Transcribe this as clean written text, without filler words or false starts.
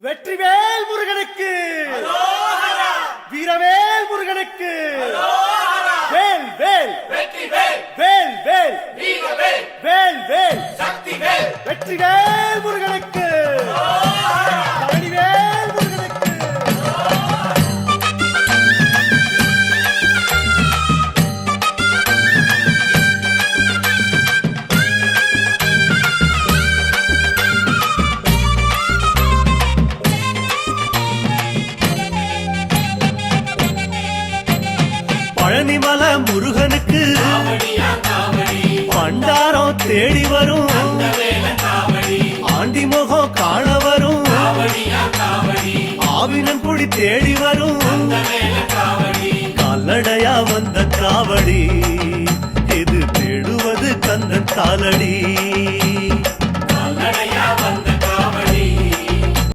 வெற்றிவேல் முருகனுக்கு, வீரவேல் முருகனுக்கு, வேல் வேல் வேல் வேல் வேல் வேல் வெற்றிவேல் முருகனுக்கு, பழனிவேல் முருகனுக்கு. பழனிமலை முருகனுக்கு பண்டாரம் தேடி வரும், ஆண்டி முகம் காண வரும், ஆவினங்குடி தேடி வரும், கால்நடையா வந்த காவடி இது தேடுவது கந்தன் காலடி.